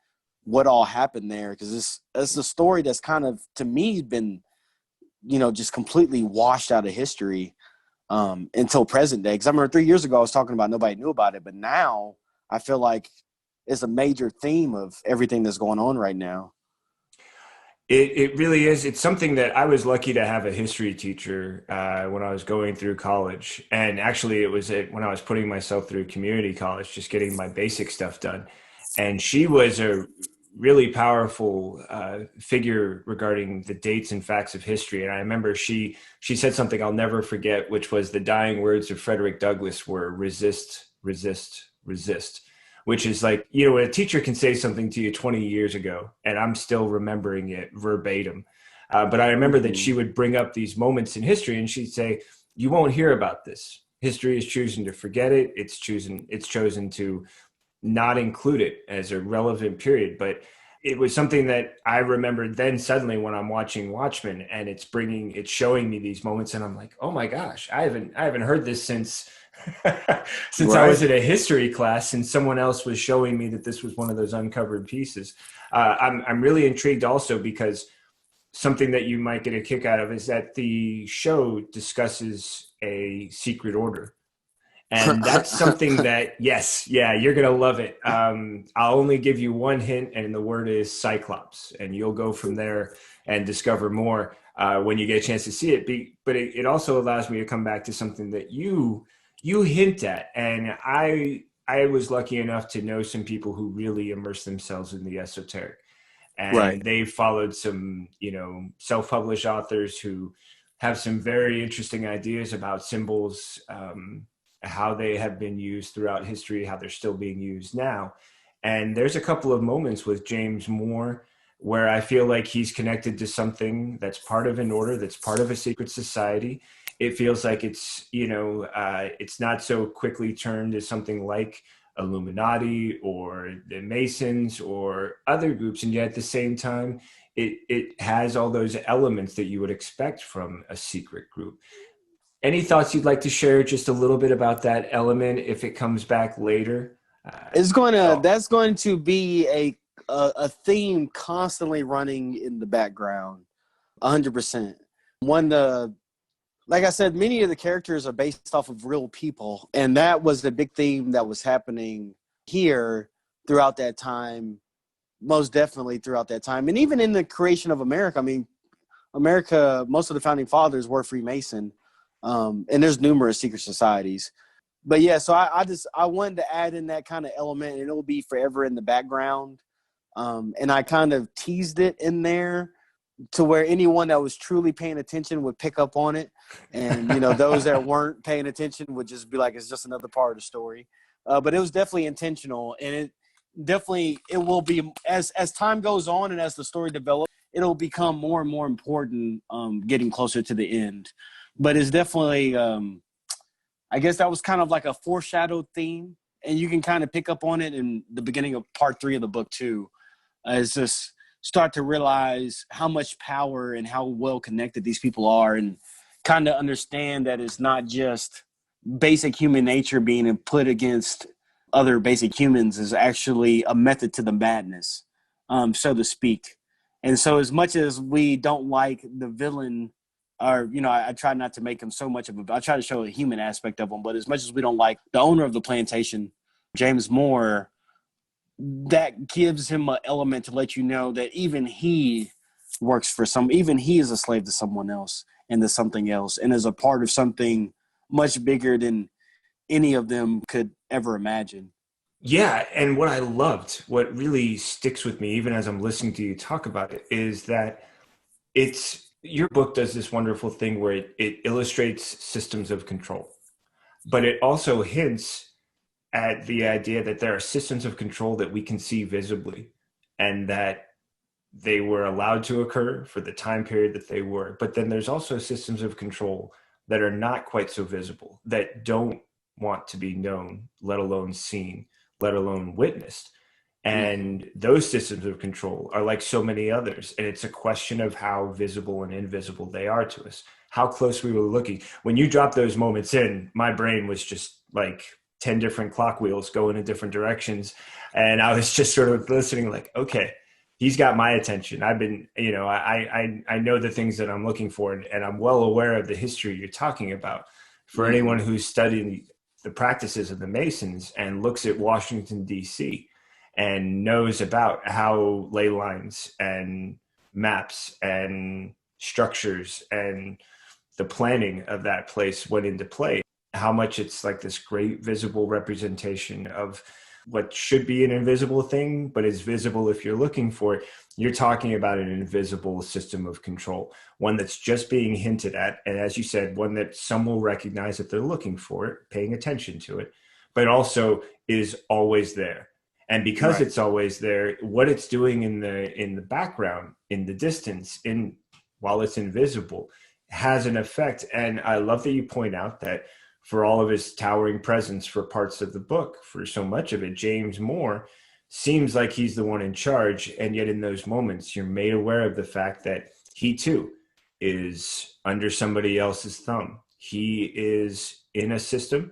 what all happened there, because it's a story that's kind of, to me, been just completely washed out of history until present day. Because I remember 3 years ago I was talking about nobody knew about it, but now I feel like it's a major theme of everything that's going on right now. It really is. It's something that I was lucky to have a history teacher when I was going through college. And actually, it was when I was putting myself through community college, just getting my basic stuff done. And she was a really powerful figure regarding the dates and facts of history. And I remember she said something I'll never forget, which was the dying words of Frederick Douglass were resist, resist, resist. Which is like, a teacher can say something to you 20 years ago, and I'm still remembering it verbatim. But I remember that she would bring up these moments in history, and she'd say, you won't hear about this. History is choosing to forget it. It's chosen to not include it as a relevant period. But it was something that I remembered then suddenly when I'm watching Watchmen, and it's showing me these moments, and I'm like, oh my gosh, I haven't heard this since since I was in a history class, and someone else was showing me that this was one of those uncovered pieces. I'm really intrigued also because something that you might get a kick out of is that the show discusses a secret order. And that's something that, you're going to love it. I'll only give you one hint, and the word is Cyclops. And you'll go from there and discover more when you get a chance to see it. But it also allows me to come back to something that you hint at. And I I was lucky enough to know some people who really immerse themselves in the esoteric, Right. and they've followed some, self-published authors who have some very interesting ideas about symbols, how they have been used throughout history, how they're still being used now. And there's a couple of moments with James Moore where I feel like he's connected to something that's part of an order, that's part of a secret society. It feels like it's not so quickly turned as something like Illuminati or the Masons or other groups, and yet at the same time, it has all those elements that you would expect from a secret group. Any thoughts you'd like to share just a little bit about that element if it comes back later? That's going to be a theme constantly running in the background, 100%. Like I said, many of the characters are based off of real people, and that was the big theme that was happening here throughout that time, most definitely throughout that time. And even in the creation of America, I mean, America, most of the founding fathers were Freemason, and there's numerous secret societies. But yeah, so I wanted to add in that kind of element, and it will be forever in the background. And I kind of teased it in there to where anyone that was truly paying attention would pick up on it. And, those that weren't paying attention would just be like, it's just another part of the story. But it was definitely intentional. And it will be, as time goes on and as the story develops, it'll become more and more important getting closer to the end. But it's definitely, I guess that was kind of like a foreshadowed theme. And you can kind of pick up on it in the beginning of part 3 of the book too. It's just start to realize how much power and how well connected these people are, and kind of understand that it's not just basic human nature being put against other basic humans, is actually a method to the madness, so to speak. And so as much as we don't like the villain, or, I try not to make him so much of I try to show a human aspect of him, but as much as we don't like the owner of the plantation, James Moore, that gives him an element to let you know that even he even he is a slave to someone else and to something else, and is a part of something much bigger than any of them could ever imagine. Yeah, and what really sticks with me, even as I'm listening to you talk about it, is that your book does this wonderful thing where it illustrates systems of control, but it also hints at the idea that there are systems of control that we can see visibly, and that they were allowed to occur for the time period that they were. But then there's also systems of control that are not quite so visible, that don't want to be known, let alone seen, let alone witnessed. And those systems of control are like so many others. And it's a question of how visible and invisible they are to us, how close we were looking. When you dropped those moments in, my brain was just like 10 different clock wheels going in different directions. And I was just sort of listening like, okay, he's got my attention. I've been, I know the things that I'm looking for, and I'm well aware of the history you're talking about. For anyone who's studied the practices of the Masons and looks at Washington, D.C., and knows about how ley lines and maps and structures and the planning of that place went into play, how much it's like this great visible representation of what should be an invisible thing, but is visible if you're looking for it. You're talking about an invisible system of control, one that's just being hinted at. And as you said, one that some will recognize that they're looking for it, paying attention to it, but also is always there. And because Right. it's always there, what it's doing in the background, in the distance, in while it's invisible, has an effect. And I love that you point out that for all of his towering presence for parts of the book, for so much of it, James Moore seems like he's the one in charge. And yet in those moments, you're made aware of the fact that he too is under somebody else's thumb. He is in a system,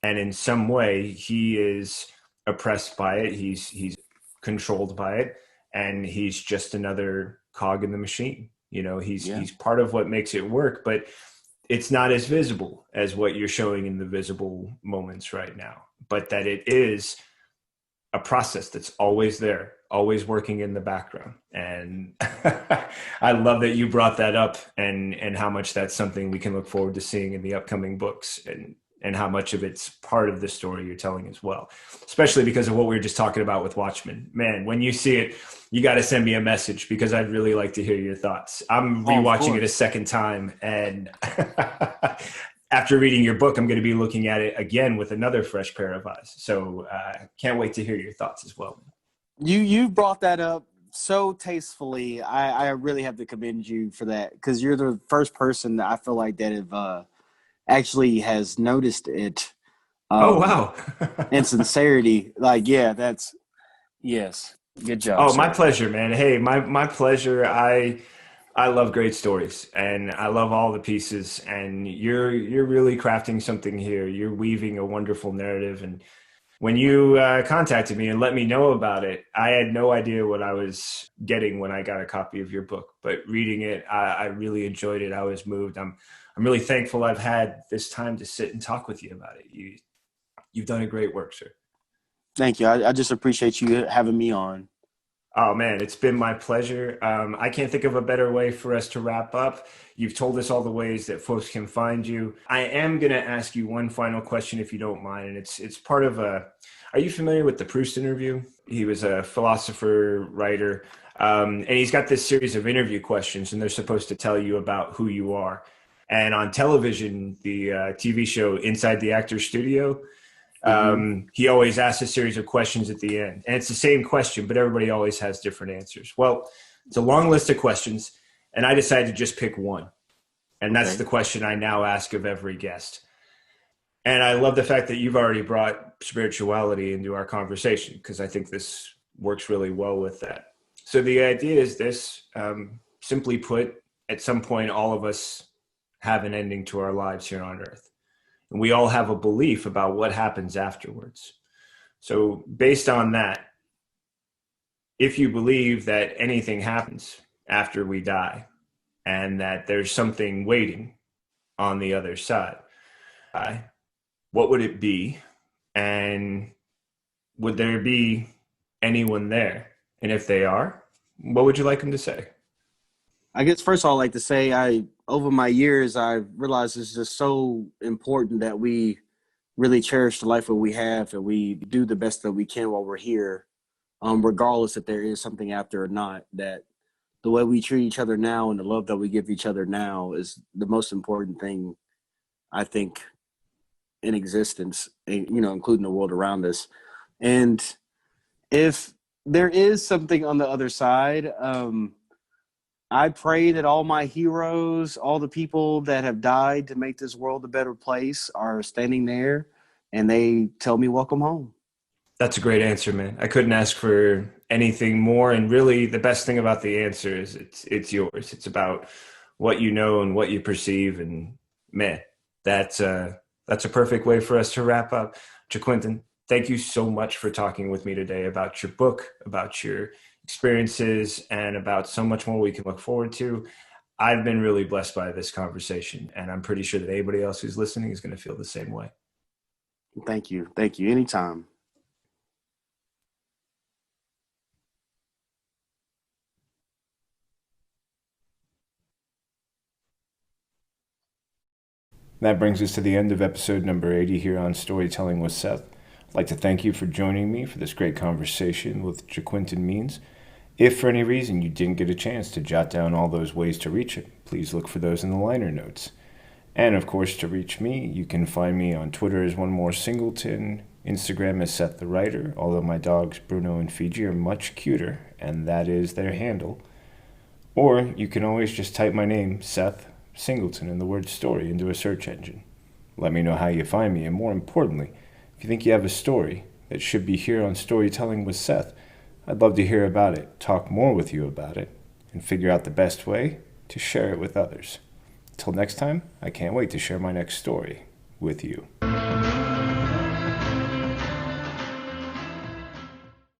and in some way he is oppressed by it. He's controlled by it, and he's just another cog in the machine. He's part of what makes it work, but it's not as visible as what you're showing in the visible moments right now, but that it is a process that's always there, always working in the background. And I love that you brought that up, and how much that's something we can look forward to seeing in the upcoming books. And and how much of it's part of the story you're telling as well. Especially because of what we were just talking about with Watchmen. Man, when you see it, you got to send me a message because I'd really like to hear your thoughts. I'm rewatching it a second time, and after reading your book, I'm going to be looking at it again with another fresh pair of eyes. So can't wait to hear your thoughts as well. You brought that up so tastefully. I really have to commend you for that, because you're the first person that I feel like that have actually has noticed it. Oh, wow. And sincerity. Like, yeah, yes. Good job. Oh, sir. my pleasure, man. Hey, my pleasure. I love great stories, and I love all the pieces, and you're really crafting something here. You're weaving a wonderful narrative. And when you contacted me and let me know about it, I had no idea what I was getting when I got a copy of your book. But reading it, I really enjoyed it. I was moved. I'm really thankful I've had this time to sit and talk with you about it. You've done a great work, sir. Thank you. I just appreciate you having me on. Oh man, it's been my pleasure. I can't think of a better way for us to wrap up. You've told us all the ways that folks can find you. I am going to ask you one final question, if you don't mind, and it's part of a. Are you familiar with the Proust interview? He was a philosopher, writer, and he's got this series of interview questions, and they're supposed to tell you about who you are. And on television, the TV show Inside the Actor's Studio. He always asks a series of questions at the end, and it's the same question, but everybody always has different answers. Well, it's a long list of questions, and I decided to just pick one. And that's the question I now ask of every guest. And I love the fact that you've already brought spirituality into our conversation, because I think this works really well with that. So the idea is this, simply put, at some point, all of us have an ending to our lives here on earth. And we all have a belief about what happens afterwards. So based on that, if you believe that anything happens after we die and that there's something waiting on the other side, what would it be? And would there be anyone there? And if they are, what would you like them to say? I guess first of all, I'd like to say over my years, I've realized it's just so important that we really cherish the life that we have, and we do the best that we can while we're here, regardless if there is something after or not. That the way we treat each other now and the love that we give each other now is the most important thing, I think, in existence, including the world around us. And if there is something on the other side, I pray that all my heroes, all the people that have died to make this world a better place, are standing there and they tell me welcome home. That's a great answer, man. I couldn't ask for anything more. And really, the best thing about the answer is it's yours. It's about what you know and what you perceive. And man, that's a perfect way for us to wrap up. Quintin, thank you so much for talking with me today about your book, about your experiences, and about so much more we can look forward to. I've been really blessed by this conversation, and I'm pretty sure that anybody else who's listening is going to feel the same way. Thank you. Thank you. Anytime. That brings us to the end of episode number 80 here on Storytelling with Seth. I'd like to thank you for joining me for this great conversation with Quintin Means. If for any reason you didn't get a chance to jot down all those ways to reach him, please look for those in the liner notes. And of course, to reach me, you can find me on Twitter as One More Singleton, Instagram as Seth the Writer, although my dogs Bruno and Fiji are much cuter, and that is their handle. Or you can always just type my name, Seth Singleton, and the word story into a search engine. Let me know how you find me, and more importantly, if you think you have a story that should be here on Storytelling with Seth, I'd love to hear about it, talk more with you about it, and figure out the best way to share it with others. Until next time, I can't wait to share my next story with you.